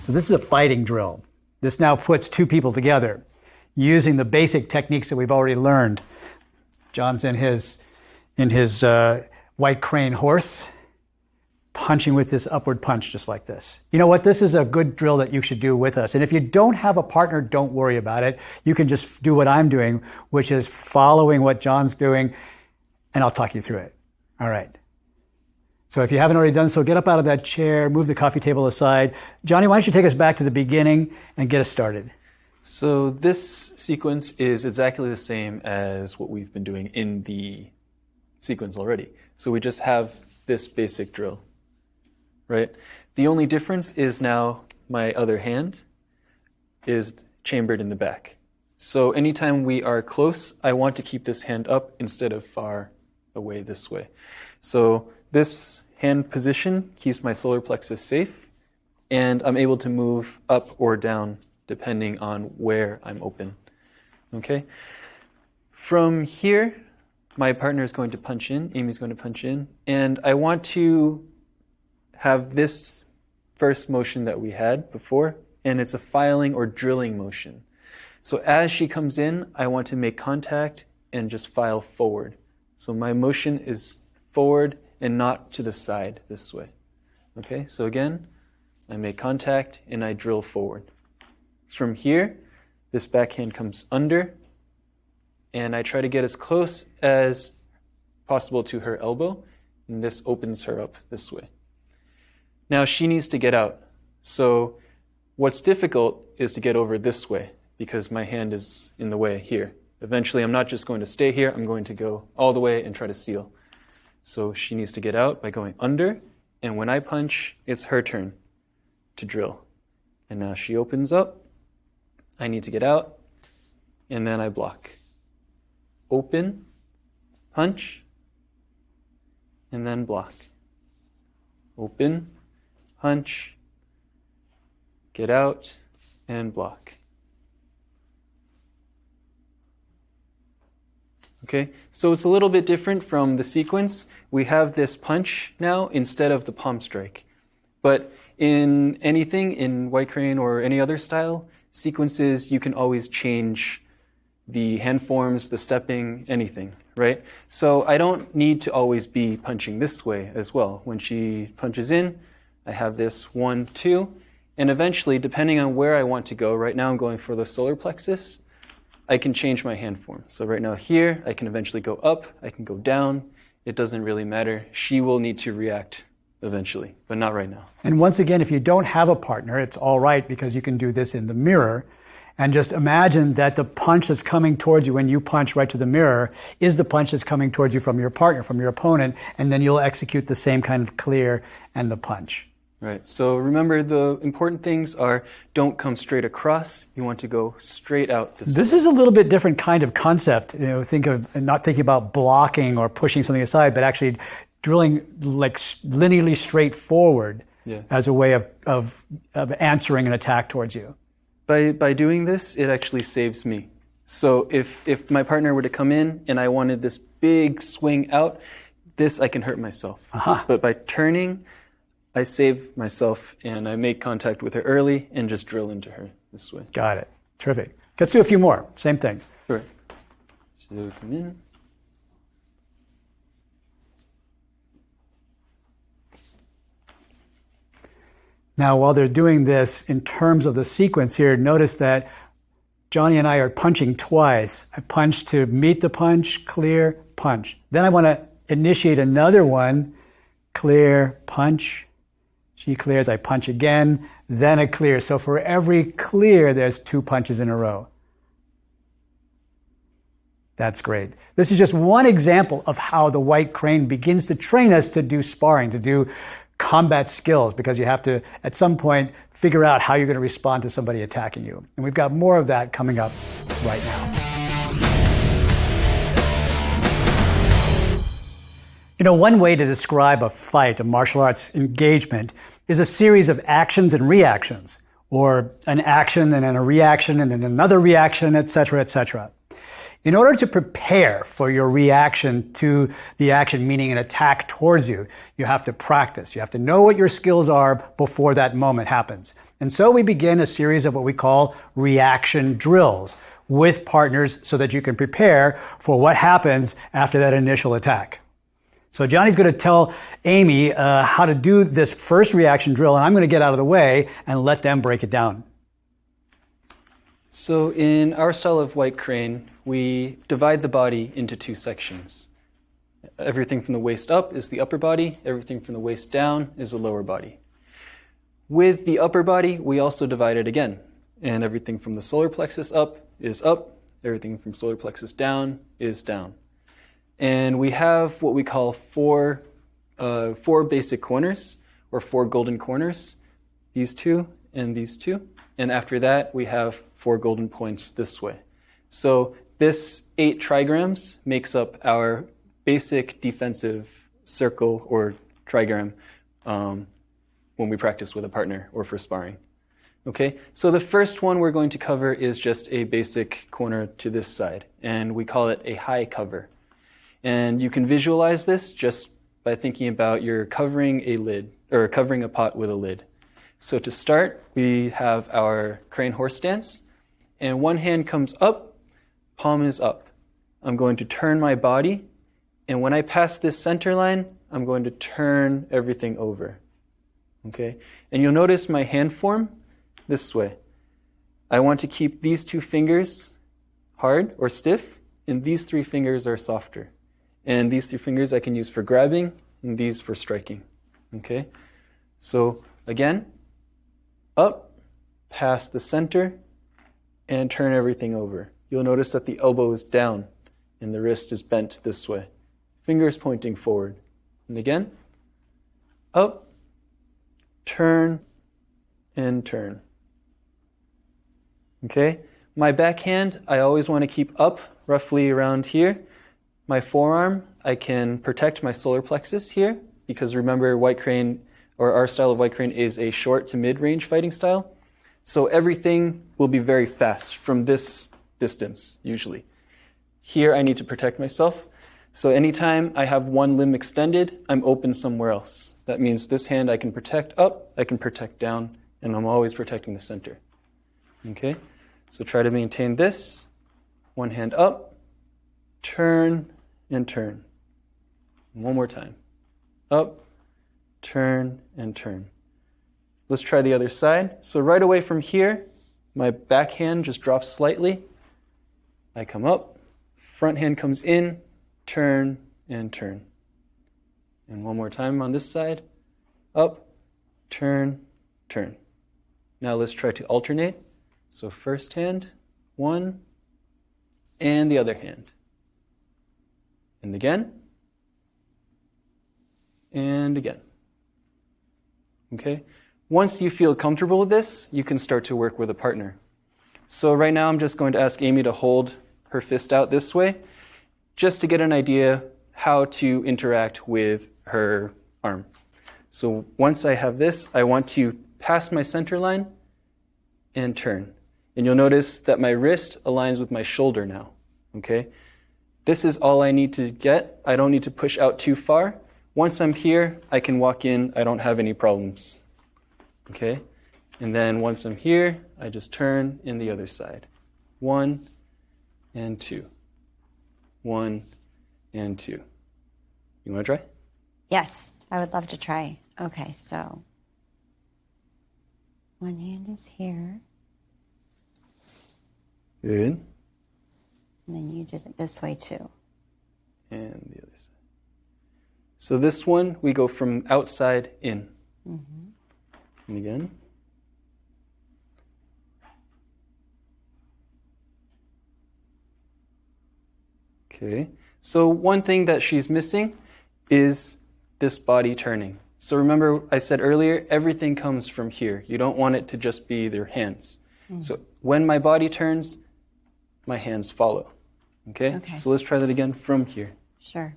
So this is a fighting drill. This now puts two people together using the basic techniques that we've already learned. John's in his white crane horse, punching with this upward punch just like this. You know what? This is a good drill that you should do with us. And if you don't have a partner, don't worry about it. You can just do what I'm doing, which is following what John's doing, and I'll talk you through it. All right. So if you haven't already done so, get up out of that chair, move the coffee table aside. Johnny, why don't you take us back to the beginning and get us started? So this sequence is exactly the same as what we've been doing in the sequence already. So we just have this basic drill, right? The only difference is now my other hand is chambered in the back. So anytime we are close, I want to keep this hand up instead of far away this way. So this hand position keeps my solar plexus safe, and I'm able to move up or down depending on where I'm open. Okay? From here, my partner is going to punch in, Amy's going to punch in, and I want to have this first motion that we had before, and it's a filing or drilling motion. So as she comes in, I want to make contact and just file forward. So my motion is forward and not to the side this way. Okay, so again, I make contact and I drill forward. From here, this backhand comes under, and I try to get as close as possible to her elbow, and this opens her up this way. Now she needs to get out. So what's difficult is to get over this way, because my hand is in the way here. Eventually, I'm not just going to stay here, I'm going to go all the way and try to seal. So she needs to get out by going under, and when I punch, it's her turn to drill. And now she opens up, I need to get out, and then I block. Open, punch, and then block. Open, punch, get out, and block. Okay, so it's a little bit different from the sequence. We have this punch now instead of the palm strike. But in anything, in White Crane or any other style, sequences, you can always change the hand forms, the stepping, anything, right? So I don't need to always be punching this way as well. When she punches in, I have this 1, 2, and eventually, depending on where I want to go, right now I'm going for the solar plexus, I can change my hand form. So right now here, I can eventually go up, I can go down. It doesn't really matter. She will need to react eventually, but not right now. And once again, if you don't have a partner, it's all right because you can do this in the mirror. And just imagine that the punch that's coming towards you when you punch right to the mirror is the punch that's coming towards you from your partner, from your opponent, and then you'll execute the same kind of clear and the punch. Right. So remember, the important things are don't come straight across. You want to go straight out this way. This is a little bit different kind of concept. You know, think of not thinking about blocking or pushing something aside, but actually drilling like linearly straight forward as a way of answering an attack towards you. By doing this, it actually saves me. So if my partner were to come in and I wanted this big swing out, this I can hurt myself. But by turning, I save myself and I make contact with her early and just drill into her this way. Got it. Terrific. Let's do a few more. Same thing. Sure. So come in. Now, while they're doing this, in terms of the sequence here, notice that Johnny and I are punching twice. I punch to meet the punch, clear, punch. Then I want to initiate another one, clear, punch. She clears, I punch again, then a clear. So for every clear, there's 2 punches in a row. That's great. This is just one example of how the White Crane begins to train us to do sparring, to do combat skills, because you have to, at some point, figure out how you're going to respond to somebody attacking you. And we've got more of that coming up right now. You know, one way to describe a fight, a martial arts engagement, is a series of actions and reactions, or an action and then a reaction and then another reaction, etc., etc. In order to prepare for your reaction to the action, meaning an attack towards you, you have to practice. You have to know what your skills are before that moment happens. And so we begin a series of what we call reaction drills with partners so that you can prepare for what happens after that initial attack. So Johnny's going to tell Amy how to do this first reaction drill, and I'm going to get out of the way and let them break it down. So in our style of White Crane, we divide the body into two sections. Everything from the waist up is the upper body. Everything from the waist down is the lower body. With the upper body, we also divide it again. And everything from the solar plexus up is up. Everything from solar plexus down is down. And we have what we call four basic corners, or four golden corners. These two and these two. And after that, we have 4 golden points this way. So this 8 trigrams makes up our basic defensive circle or trigram when we practice with a partner or for sparring. Okay, so the first one we're going to cover is just a basic corner to this side, and we call it a high cover. And you can visualize this just by thinking about you're covering a lid, or covering a pot with a lid. So to start, we have our crane horse stance, and one hand comes up, palm is up. I'm going to turn my body, and when I pass this center line, I'm going to turn everything over. Okay? And you'll notice my hand form this way. I want to keep these 2 fingers hard or stiff, and these 3 fingers are softer. And these 3 fingers I can use for grabbing, and these for striking. Okay? So again, up, past the center, and turn everything over. You'll notice that the elbow is down and the wrist is bent this way. Fingers pointing forward. And again, up, turn, and turn. Okay? My backhand, I always want to keep up, roughly around here. My forearm, I can protect my solar plexus here, because remember, White Crane, or our style of White Crane, is a short to mid-range fighting style. So everything will be very fast from this distance, usually. Here I need to protect myself. So anytime I have one limb extended, I'm open somewhere else. That means this hand I can protect up, I can protect down, and I'm always protecting the center. Okay? So try to maintain this. One hand up, turn, and turn. One more time. Up, turn, and turn. Let's try the other side. So right away from here, my back hand just drops slightly. I come up, front hand comes in, turn, and turn. And one more time on this side. Up, turn, turn. Now let's try to alternate. So first hand, one, and the other hand. And again, and again. Okay? Once you feel comfortable with this, you can start to work with a partner. So right now I'm just going to ask Amy to hold her fist out this way, just to get an idea how to interact with her arm. So once I have this, I want to pass my center line and turn. And you'll notice that my wrist aligns with my shoulder now. Okay? This is all I need to get. I don't need to push out too far. Once I'm here, I can walk in. I don't have any problems. Okay? And then once I'm here, I just turn in the other side. 1 and 2. 1 and 2. You want to try? Yes, I would love to try. Okay, so one hand is here, Good. and then you did it this way too. And the other side. So this one, we go from outside in. Mm-hmm. And again. Okay. So one thing that she's missing is this body turning. So remember I said earlier, everything comes from here. You don't want it to just be their hands. So when my body turns, my hands follow. Okay? Okay. So let's try that again from here. Sure.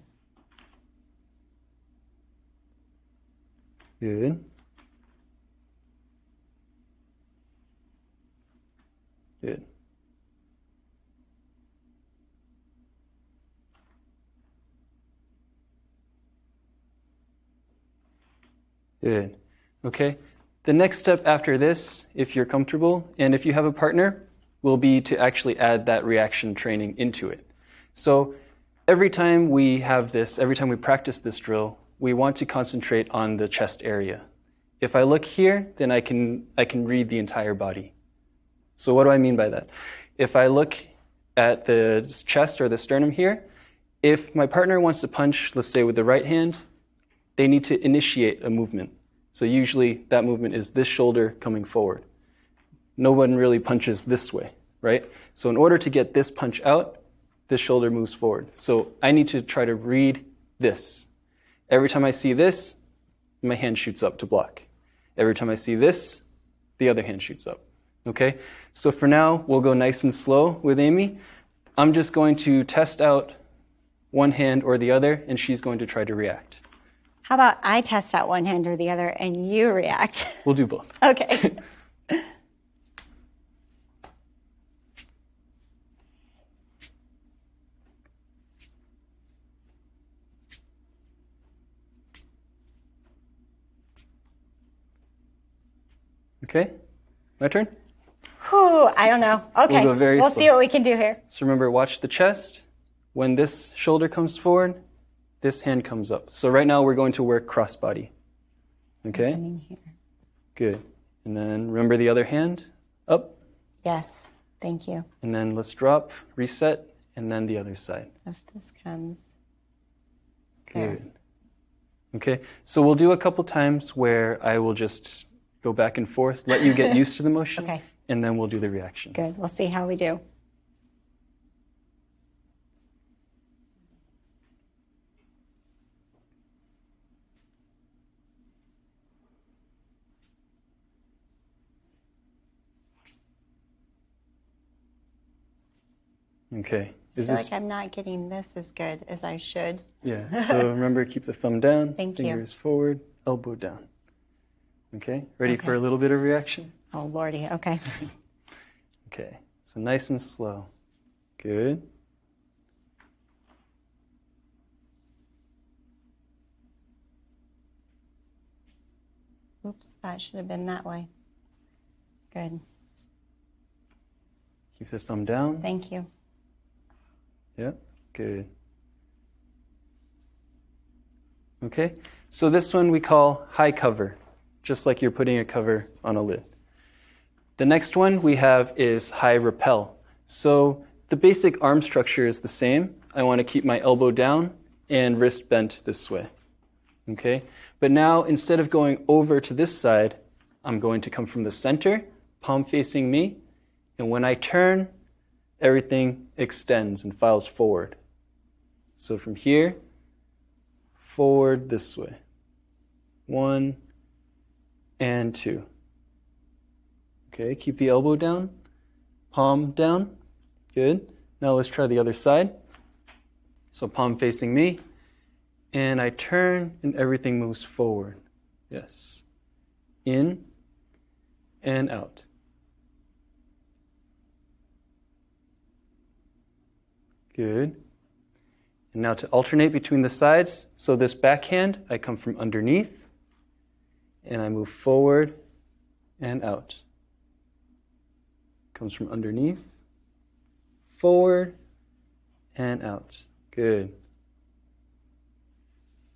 Good. Good. Good. Okay. The next step after this, if you're comfortable, and if you have a partner, will be to actually add that reaction training into it. So every time we have this, every time we practice this drill, we want to concentrate on the chest area. If I look here, then I can read the entire body. So what do I mean by that? If I look at the chest or the sternum here, if my partner wants to punch, let's say with the right hand, they need to initiate a movement. So usually that movement is this shoulder coming forward. No one really punches this way, right? So in order to get this punch out, this shoulder moves forward. So I need to try to read this. Every time I see this, my hand shoots up to block. Every time I see this, the other hand shoots up. Okay? So for now, we'll go nice and slow with Amy. I'm just going to test out one hand or the other, and she's going to try to react. How about I test out one hand or the other and you react? We'll do both. Okay. Okay? My turn? Whew, I don't know. Okay. We'll go very We'll slow. see what we can do here. So remember, watch the chest. When this shoulder comes forward, this hand comes up. So right now we're going to work crossbody. Okay? Coming here. Good. And then remember the other hand, up, Yes. Thank you. and then let's drop, reset, and then the other side. So if this comes there. Good. Okay, so we'll do a couple times where I will just go back and forth, let you get used to the motion, Okay. and then we'll do the reaction. Good. We'll see how we do. Okay. I Is feel this like I'm not getting this as good as I should. Yeah. So remember, keep the thumb down, Thank you. fingers forward, elbow down. Okay. Ready Okay. for a little bit of reaction? Oh, Lordy. Okay. Okay. So nice and slow. Good. Oops, that should have been that way. Good. Keep the thumb down. Thank you. Yep. Good. Okay. So this one we call high cover, just like you're putting a cover on a lid. The next one we have is high rappel. So the basic arm structure is the same. I want to keep my elbow down and wrist bent this way. Okay? But now instead of going over to this side, I'm going to come from the center, palm facing me, and when I turn, everything extends and files forward. So from here, forward this way. 1 and 2. Okay, keep the elbow down, palm down. Good. Now let's try the other side. So palm facing me, and I turn and everything moves forward. Yes. In and out. Good. And now to alternate between the sides. So this backhand, I come from underneath, and I move forward and out. Comes from underneath, forward, and out. Good.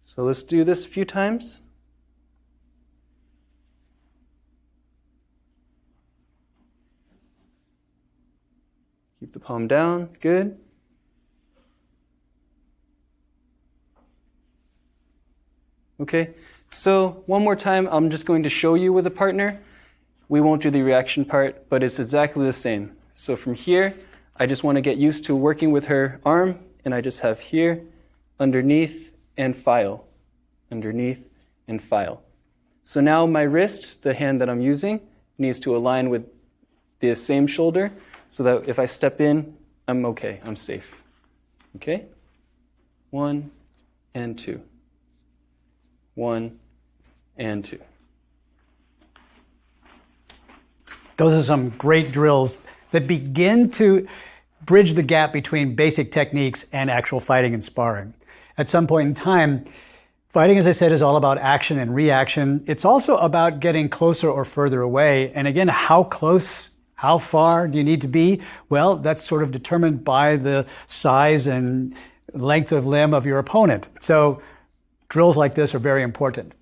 So let's do this a few times. Keep the palm down. Good. Okay, so one more time, I'm just going to show you with a partner. We won't do the reaction part, but it's exactly the same. So from here, I just want to get used to working with her arm and I just have here, underneath, and file. Underneath and file. So now my wrist, the hand that I'm using, needs to align with the same shoulder so that if I step in, I'm okay, I'm safe. Okay? 1 and 2. 1 and 2. Those are some great drills that begin to bridge the gap between basic techniques and actual fighting and sparring. At some point in time, fighting, as I said, is all about action and reaction. It's also about getting closer or further away. And again, how close, how far do you need to be? Well, that's sort of determined by the size and length of limb of your opponent. So drills like this are very important.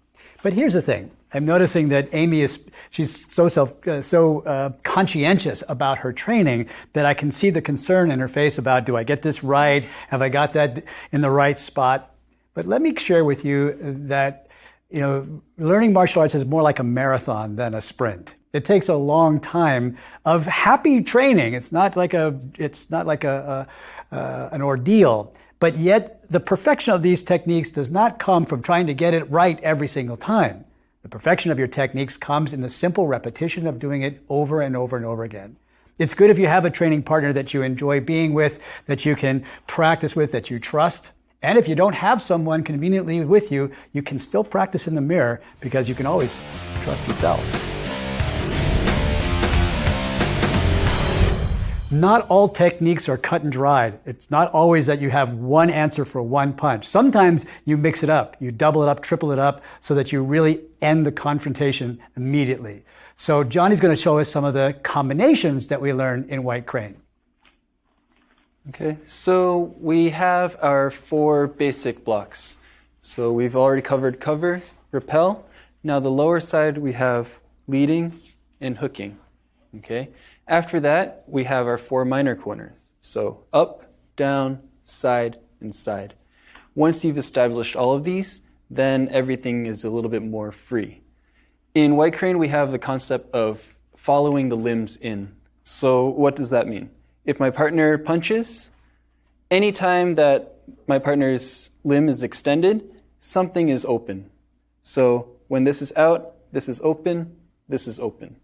But here's the thing. I'm noticing that Amy she's so conscientious about her training that I can see the concern in her face about, do I get this right? Have I got that in the right spot? But let me share with you that, learning martial arts is more like a marathon than a sprint. It takes a long time of happy training. It's not like an ordeal. But yet, the perfection of these techniques does not come from trying to get it right every single time. The perfection of your techniques comes in the simple repetition of doing it over and over and over again. It's good if you have a training partner that you enjoy being with, that you can practice with, that you trust. And if you don't have someone conveniently with you, you can still practice in the mirror because you can always trust yourself. Not all techniques are cut and dried. It's not always that you have one answer for one punch. Sometimes you mix it up. You double it up, triple it up, so that you really end the confrontation immediately. So Johnny's going to show us some of the combinations that we learn in White Crane. Okay, so we have our 4 basic blocks. So we've already covered cover, repel. Now the lower side we have leading and hooking. Okay. After that, we have our 4 minor corners. So up, down, side, and side. Once you've established all of these, then everything is a little bit more free. In White Crane, we have the concept of following the limbs in. So what does that mean? If my partner punches, anytime that my partner's limb is extended, something is open. So when this is out, this is open, this is open.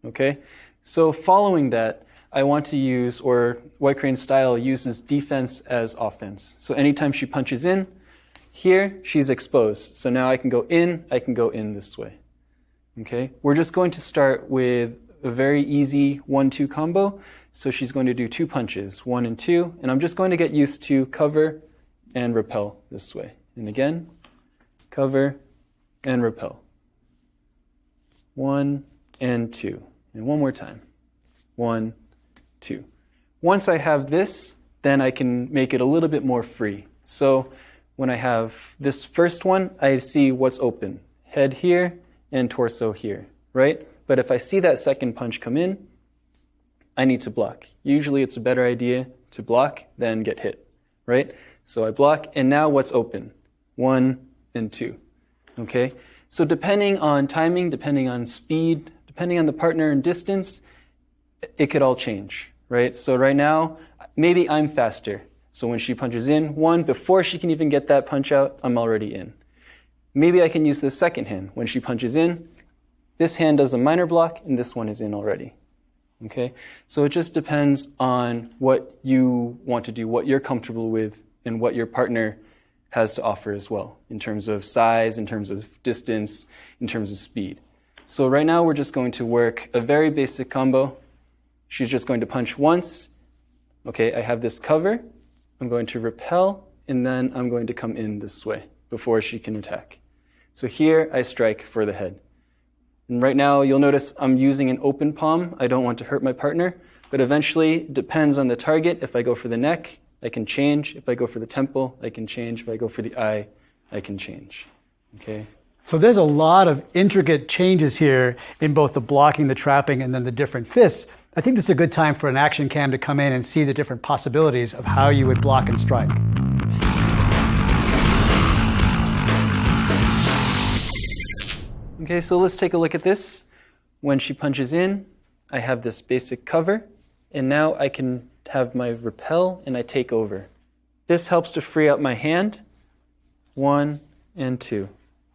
Okay? So following that, I want to use, or White Crane style uses defense as offense. So anytime she punches in, here she's exposed. So now I can go in this way. Okay? We're just going to start with a very easy 1-2 combo. So she's going to do 2 punches, 1 and 2, and I'm just going to get used to cover and repel this way. And again, cover and repel. 1 and 2. And one more time. 1, 2. Once I have this, then I can make it a little bit more free. So when I have this first one, I see what's open. Head here and torso here, right? But if I see that second punch come in, I need to block. Usually it's a better idea to block than get hit, right? So I block, and now what's open? 1 and 2, okay? So depending on timing, depending on speed, depending on the partner and distance, it could all change, right? So right now, maybe I'm faster. So when she punches in, 1, before she can even get that punch out, I'm already in. Maybe I can use the second hand. When she punches in, this hand does a minor block, and this one is in already. Okay? So it just depends on what you want to do, what you're comfortable with, and what your partner has to offer as well, in terms of size, in terms of distance, in terms of speed. So right now we're just going to work a very basic combo. She's just going to punch once. Okay, I have this cover. I'm going to repel, and then I'm going to come in this way before she can attack. So here I strike for the head. And right now you'll notice I'm using an open palm. I don't want to hurt my partner, but eventually it depends on the target. If I go for the neck, I can change. If I go for the temple, I can change. If I go for the eye, I can change. Okay? So there's a lot of intricate changes here in both the blocking, the trapping, and then the different fists. I think this is a good time for an action cam to come in and see the different possibilities of how you would block and strike. Okay, so let's take a look at this. When she punches in, I have this basic cover, and now I can have my repel and I take over. This helps to free up my hand. 1 and 2.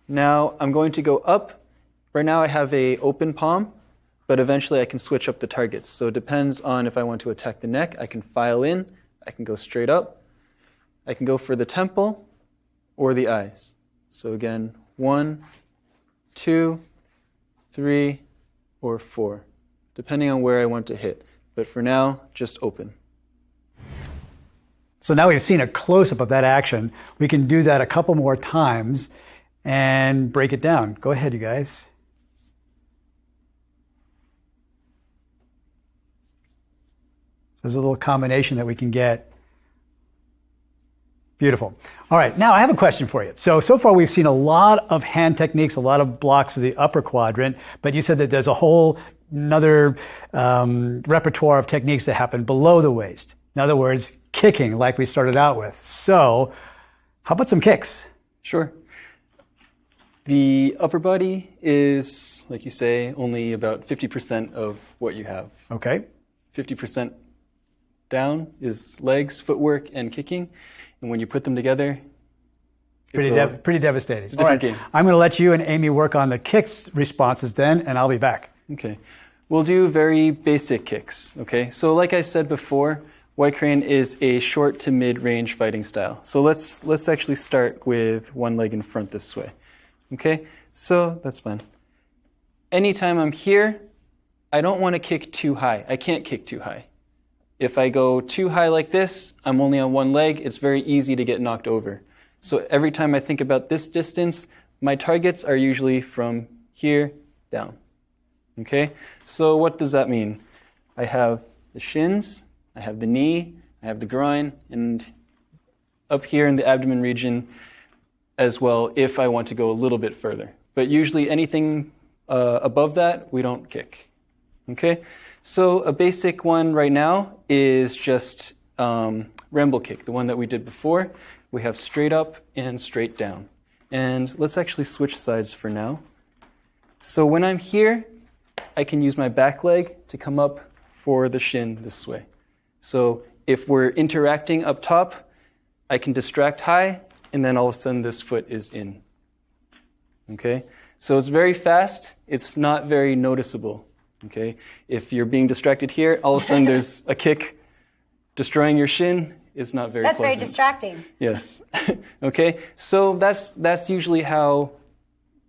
Now I'm going to go up. Right now I have a open palm, but eventually I can switch up the targets. So it depends on if I want to attack the neck. I can file in. I can go straight up. I can go for the temple or the eyes. So again, 1, 2, 3, or 4, depending on where I want to hit. But for now, just open. So now we've seen a close-up of that action. We can do that a couple more times and break it down. Go ahead, you guys. So there's a little combination that we can get. Beautiful. All right, now I have a question for you. So far we've seen a lot of hand techniques, a lot of blocks of the upper quadrant, but you said that there's a whole another repertoire of techniques that happen below the waist. In other words, kicking like we started out with. So how about some kicks? Sure. The upper body is, like you say, only about 50% of what you have. Okay. 50% down is legs, footwork, and kicking. And when you put them together, pretty devastating. It's a different game. I'm going to let you and Amy work on the kicks responses then, and I'll be back. Okay. We'll do very basic kicks. Okay. So like I said before, White Crane is a short to mid-range fighting style. So let's actually start with one leg in front this way. Okay. So that's fine. Anytime I'm here, I don't want to kick too high. I can't kick too high. If I go too high like this, I'm only on one leg, it's very easy to get knocked over. So every time I think about this distance, my targets are usually from here down. Okay? So what does that mean? I have the shins, I have the knee, I have the groin, and up here in the abdomen region as well if I want to go a little bit further. But usually anything above that, we don't kick. Okay? So a basic one right now is just ramble kick, the one that we did before. We have straight up and straight down. And let's actually switch sides for now. So when I'm here, I can use my back leg to come up for the shin this way. So if we're interacting up top, I can distract high, and then all of a sudden this foot is in. Okay? So it's very fast. It's not very noticeable. Okay, if you're being distracted here, all of a sudden there's a kick destroying your shin. It's not very pleasant. That's very distracting. Yes. Okay, so that's usually how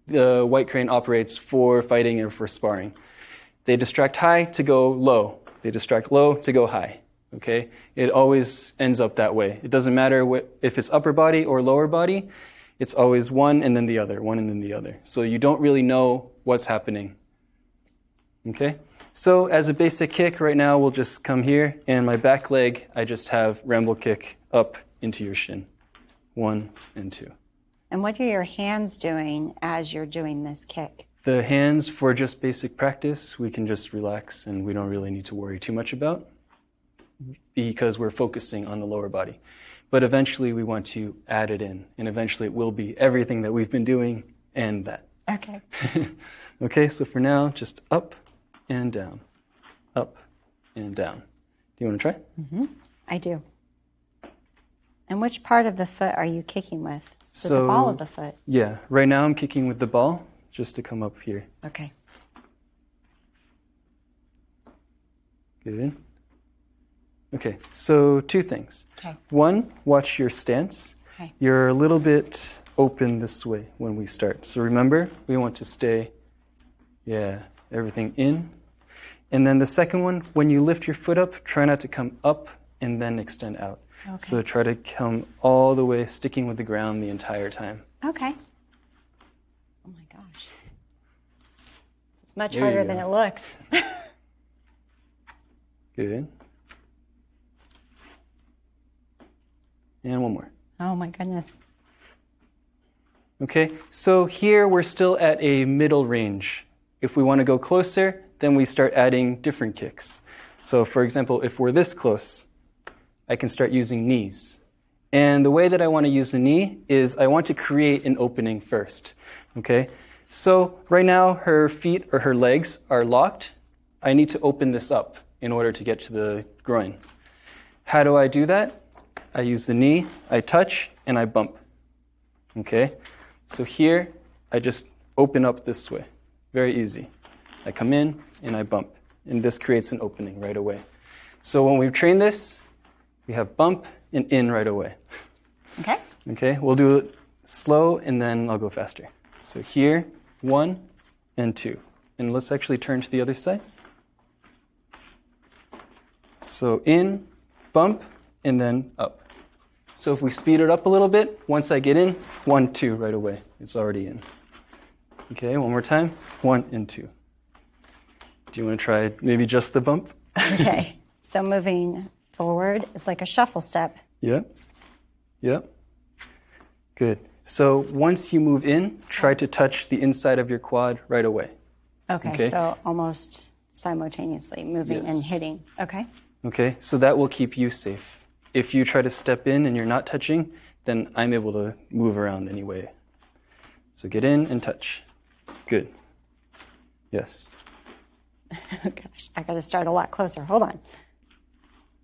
the White Crane operates for fighting and for sparring. They distract high to go low. They distract low to go high. Okay, it always ends up that way. It doesn't matter if it's upper body or lower body. It's always one and then the other, one and then the other. So you don't really know what's happening. Okay, so as a basic kick right now, we'll just come here, and my back leg, I just have ramble kick up into your shin. 1 and 2. And what are your hands doing as you're doing this kick? The hands, for just basic practice, we can just relax, and we don't really need to worry too much about because we're focusing on the lower body. But eventually we want to add it in, and eventually it will be everything that we've been doing and that. Okay. Okay, so for now, just up and down, up and down. Do you want to try? Mm-hmm. I do. And which part of the foot are you kicking with? So the ball of the foot? Yeah, right now I'm kicking with the ball just to come up here. Okay. Good. Okay, so 2 things. Okay. 1, watch your stance. Okay. You're a little bit open this way when we start. So remember, we want to stay, everything in. And then the second one, when you lift your foot up, try not to come up and then extend out. Okay. So try to come all the way, sticking with the ground the entire time. Okay. Oh my gosh. It's much harder than it looks. Good. And one more. Oh my goodness. Okay, so here we're still at a middle range. If we want to go closer, then we start adding different kicks. So for example, if we're this close, I can start using knees. And the way that I want to use the knee is I want to create an opening first. Okay, so right now her feet or her legs are locked. I need to open this up in order to get to the groin. How do I do that? I use the knee, I touch, and I bump. Okay? So here, I just open up this way. Very easy. I come in and I bump. And this creates an opening right away. So when we train this, we have bump and in right away. Okay. Okay? We'll do it slow and then I'll go faster. So here, 1 and 2. And let's actually turn to the other side. So in, bump, and then up. So if we speed it up a little bit, once I get in, 1, 2 right away. It's already in. Okay, one more time. 1 and 2. Do you want to try maybe just the bump? Okay. So moving forward is like a shuffle step. Yep. Yep. Good. So once you move in, try to touch the inside of your quad right away. Okay. So almost simultaneously moving and Yes. hitting. Okay. Okay, so that will keep you safe. If you try to step in and you're not touching, then I'm able to move around anyway. So get in and touch. Good. Yes. Oh gosh, I got to start a lot closer. Hold on.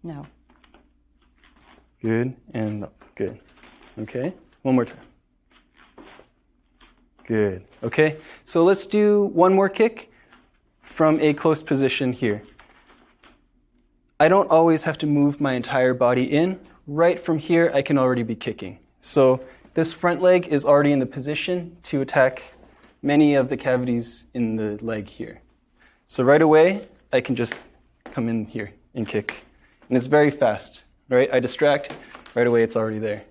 No. Good and up. Good. Okay, one more time. Good. Okay, so let's do one more kick from a close position here. I don't always have to move my entire body in. Right from here, I can already be kicking. So this front leg is already in the position to attack many of the cavities in the leg here. So right away, I can just come in here and kick. And it's very fast, right? I distract, right away it's already there.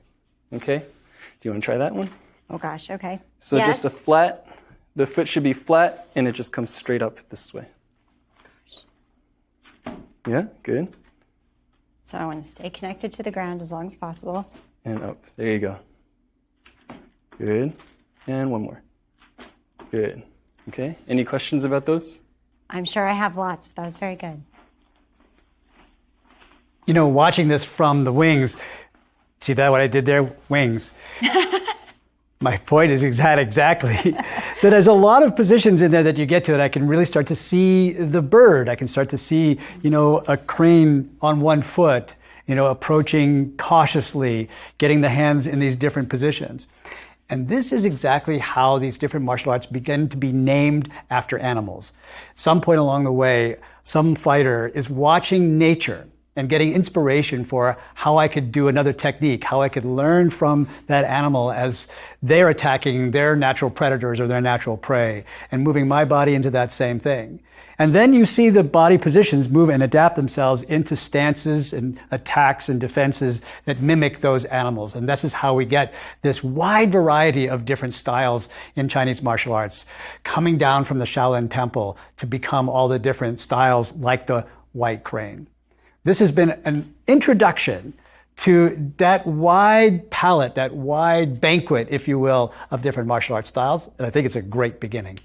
Okay? Do you want to try that one? Oh gosh, okay. So Yes. just a flat, the foot should be flat, and it just comes straight up this way. Yeah, good. So I want to stay connected to the ground as long as possible. And up. There you go. Good. And one more. Good. Okay. Any questions about those? I'm sure I have lots, but that was very good. You know, watching this from the wings, see that what I did there? Wings. My point is exactly that there's a lot of positions in there that you get to that I can really start to see the bird. I can start to see, a crane on one foot, approaching cautiously, getting the hands in these different positions. And this is exactly how these different martial arts begin to be named after animals. Some point along the way, some fighter is watching nature and getting inspiration for how I could do another technique, how I could learn from that animal as they're attacking their natural predators or their natural prey, and moving my body into that same thing. And then you see the body positions move and adapt themselves into stances and attacks and defenses that mimic those animals. And this is how we get this wide variety of different styles in Chinese martial arts, coming down from the Shaolin Temple to become all the different styles like the white crane. This has been an introduction to that wide palette, that wide banquet, if you will, of different martial arts styles. And I think it's a great beginning.